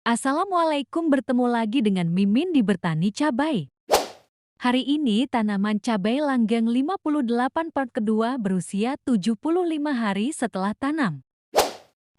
Assalamualaikum, bertemu lagi dengan Mimin di Bertani Cabai. Hari ini tanaman cabai langgeng 58 part kedua berusia 75 hari setelah tanam.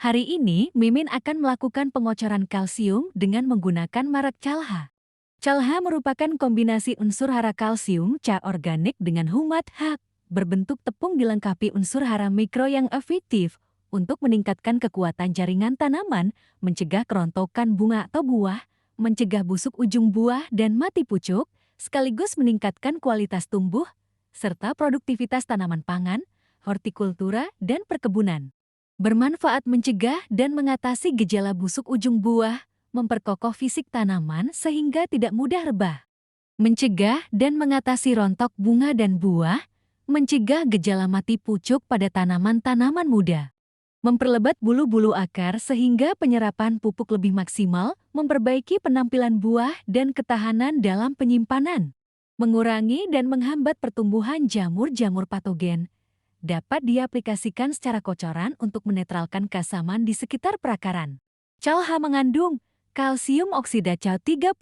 Hari ini Mimin akan melakukan pengocoran kalsium dengan menggunakan merek Calha. Calha merupakan kombinasi unsur hara kalsium Ca organik dengan humat Hak, berbentuk tepung dilengkapi unsur hara mikro yang efektif untuk meningkatkan kekuatan jaringan tanaman, mencegah kerontokan bunga atau buah, mencegah busuk ujung buah dan mati pucuk, sekaligus meningkatkan kualitas tumbuh, serta produktivitas tanaman pangan, hortikultura, dan perkebunan. Bermanfaat mencegah dan mengatasi gejala busuk ujung buah, memperkokoh fisik tanaman sehingga tidak mudah rebah. Mencegah dan mengatasi rontok bunga dan buah, mencegah gejala mati pucuk pada tanaman-tanaman muda. Memperlebat bulu-bulu akar sehingga penyerapan pupuk lebih maksimal, memperbaiki penampilan buah dan ketahanan dalam penyimpanan. Mengurangi dan menghambat pertumbuhan jamur-jamur patogen. Dapat diaplikasikan secara kocoran untuk menetralkan keasaman di sekitar perakaran. Calha mengandung kalsium oksida Ca 37,0%,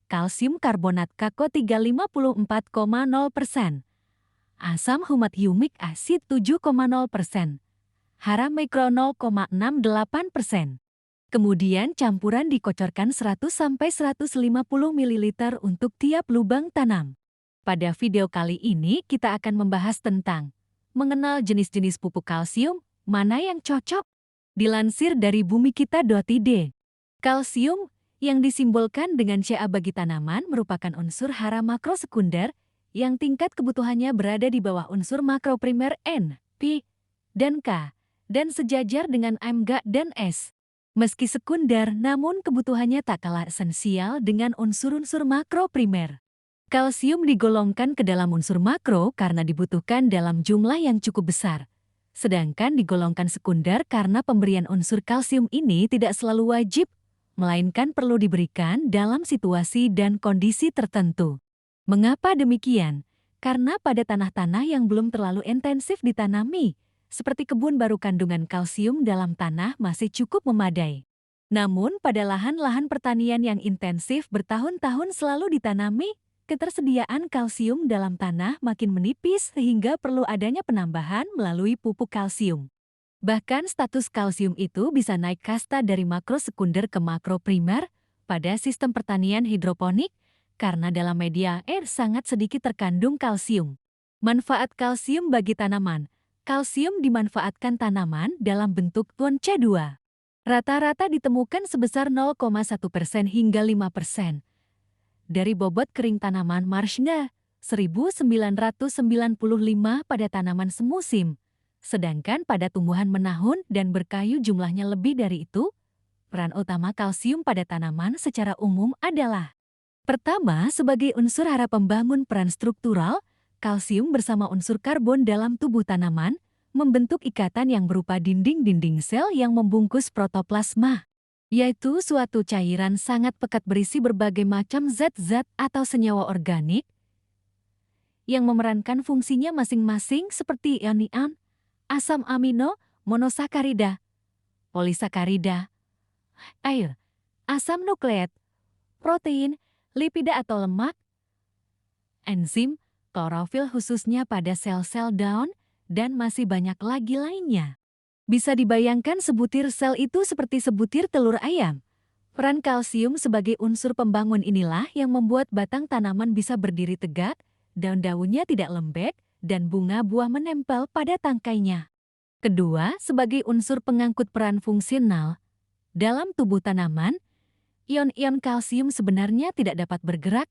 kalsium karbonat Kako 354,0%. Asam humat humic acid 7,0%, hara mikro 0,68%. Kemudian campuran dikocorkan 100-150 ml untuk tiap lubang tanam. Pada video kali ini kita akan membahas tentang mengenal jenis-jenis pupuk kalsium, mana yang cocok. Dilansir dari bumikita.id, kalsium yang disimbolkan dengan Ca bagi tanaman merupakan unsur hara makro sekunder yang tingkat kebutuhannya berada di bawah unsur makro primer N, P, dan K, dan sejajar dengan M, G, dan S. Meski sekunder, namun kebutuhannya tak kalah esensial dengan unsur-unsur makro primer. Kalsium digolongkan ke dalam unsur makro karena dibutuhkan dalam jumlah yang cukup besar. Sedangkan digolongkan sekunder karena pemberian unsur kalsium ini tidak selalu wajib, melainkan perlu diberikan dalam situasi dan kondisi tertentu. Mengapa demikian? Karena pada tanah-tanah yang belum terlalu intensif ditanami, seperti kebun baru kandungan kalsium dalam tanah masih cukup memadai. Namun pada lahan-lahan pertanian yang intensif bertahun-tahun selalu ditanami, ketersediaan kalsium dalam tanah makin menipis sehingga perlu adanya penambahan melalui pupuk kalsium. Bahkan status kalsium itu bisa naik kasta dari makro sekunder ke makro primer pada sistem pertanian hidroponik, karena dalam media air sangat sedikit terkandung kalsium. Manfaat kalsium bagi tanaman. Kalsium dimanfaatkan tanaman dalam bentuk tuan C2. Rata-rata ditemukan sebesar 0,1% hingga 5% dari bobot kering tanaman Marshna 1995 pada tanaman semusim. Sedangkan pada tumbuhan menahun dan berkayu jumlahnya lebih dari itu. Peran utama kalsium pada tanaman secara umum adalah: pertama, sebagai unsur hara pembangun peran struktural, kalsium bersama unsur karbon dalam tubuh tanaman membentuk ikatan yang berupa dinding-dinding sel yang membungkus protoplasma, yaitu suatu cairan sangat pekat berisi berbagai macam zat-zat atau senyawa organik yang memerankan fungsinya masing-masing seperti ion-ion, asam amino, monosakarida, polisakarida, air, asam nukleat, protein, lipida atau lemak, enzim, klorofil khususnya pada sel-sel daun, dan masih banyak lagi lainnya. Bisa dibayangkan sebutir sel itu seperti sebutir telur ayam. Peran kalsium sebagai unsur pembangun inilah yang membuat batang tanaman bisa berdiri tegak, daun-daunnya tidak lembek, dan bunga buah menempel pada tangkainya. Kedua, sebagai unsur pengangkut peran fungsional. Dalam tubuh tanaman, ion-ion kalsium sebenarnya tidak dapat bergerak,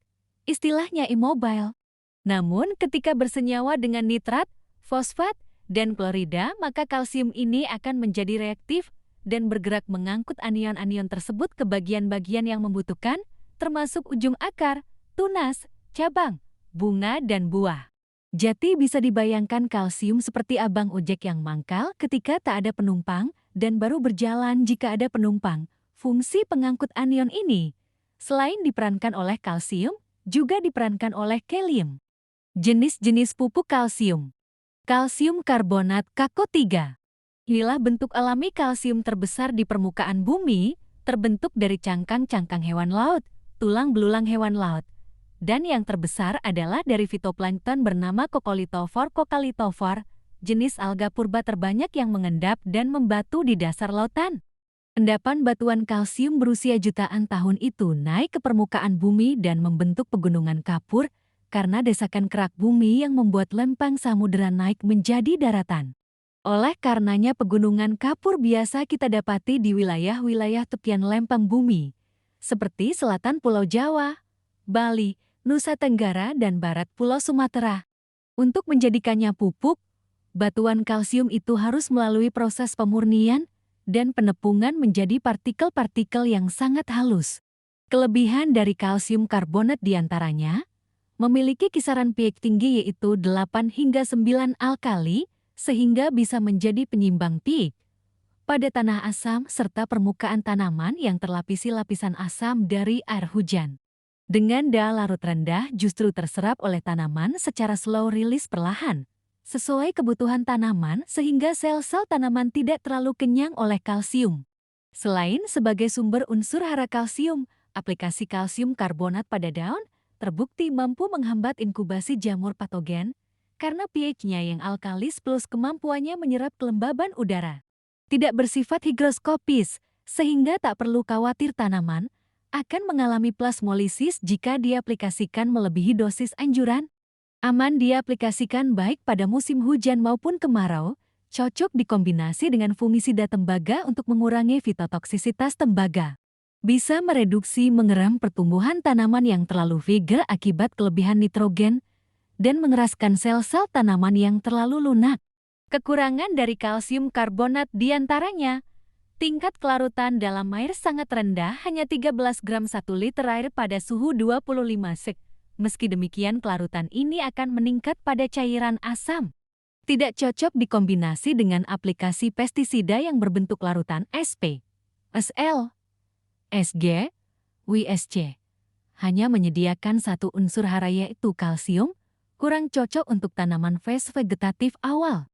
istilahnya immobile. Namun ketika bersenyawa dengan nitrat, fosfat, dan klorida, maka kalsium ini akan menjadi reaktif dan bergerak mengangkut anion-anion tersebut ke bagian-bagian yang membutuhkan, termasuk ujung akar, tunas, cabang, bunga, dan buah. Jadi bisa dibayangkan kalsium seperti abang ojek yang mangkal ketika tak ada penumpang dan baru berjalan jika ada penumpang. Fungsi pengangkut anion ini, selain diperankan oleh kalsium, juga diperankan oleh kalium. Jenis-jenis pupuk kalsium. Kalsium karbonat Kako 3. Inilah bentuk alami kalsium terbesar di permukaan bumi, terbentuk dari cangkang-cangkang hewan laut, tulang belulang hewan laut, dan yang terbesar adalah dari fitoplankton bernama Coccolithophore, jenis alga purba terbanyak yang mengendap dan membatu di dasar lautan. Endapan batuan kalsium berusia jutaan tahun itu naik ke permukaan bumi dan membentuk pegunungan kapur karena desakan kerak bumi yang membuat lempeng samudera naik menjadi daratan. Oleh karenanya pegunungan kapur biasa kita dapati di wilayah-wilayah tepian lempeng bumi, seperti selatan Pulau Jawa, Bali, Nusa Tenggara, dan barat Pulau Sumatera. Untuk menjadikannya pupuk, batuan kalsium itu harus melalui proses pemurnian dan penepungan menjadi partikel-partikel yang sangat halus. Kelebihan dari kalsium karbonat diantaranya, memiliki kisaran pH tinggi yaitu 8 hingga 9 alkali, sehingga bisa menjadi penyimbang pH pada tanah asam serta permukaan tanaman yang terlapisi lapisan asam dari air hujan. Dengan daya larut rendah justru terserap oleh tanaman secara slow release perlahan, sesuai kebutuhan tanaman sehingga sel-sel tanaman tidak terlalu kenyang oleh kalsium. Selain sebagai sumber unsur hara kalsium, aplikasi kalsium karbonat pada daun terbukti mampu menghambat inkubasi jamur patogen karena pH-nya yang alkalis plus kemampuannya menyerap kelembaban udara. Tidak bersifat higroskopis, sehingga tak perlu khawatir tanaman akan mengalami plasmolisis jika diaplikasikan melebihi dosis anjuran. Aman diaplikasikan baik pada musim hujan maupun kemarau, cocok dikombinasi dengan fungisida tembaga untuk mengurangi fitotoksisitas tembaga. Bisa mereduksi mengeram pertumbuhan tanaman yang terlalu vigor akibat kelebihan nitrogen dan mengeraskan sel-sel tanaman yang terlalu lunak. Kekurangan dari kalsium karbonat diantaranya, tingkat kelarutan dalam air sangat rendah, hanya 13 gram 1 liter air pada suhu 25 sek. Meski demikian kelarutan ini akan meningkat pada cairan asam. Tidak cocok dikombinasi dengan aplikasi pestisida yang berbentuk larutan SP, SL, SG, WSC. Hanya menyediakan satu unsur hara yaitu kalsium, kurang cocok untuk tanaman fase vegetatif awal.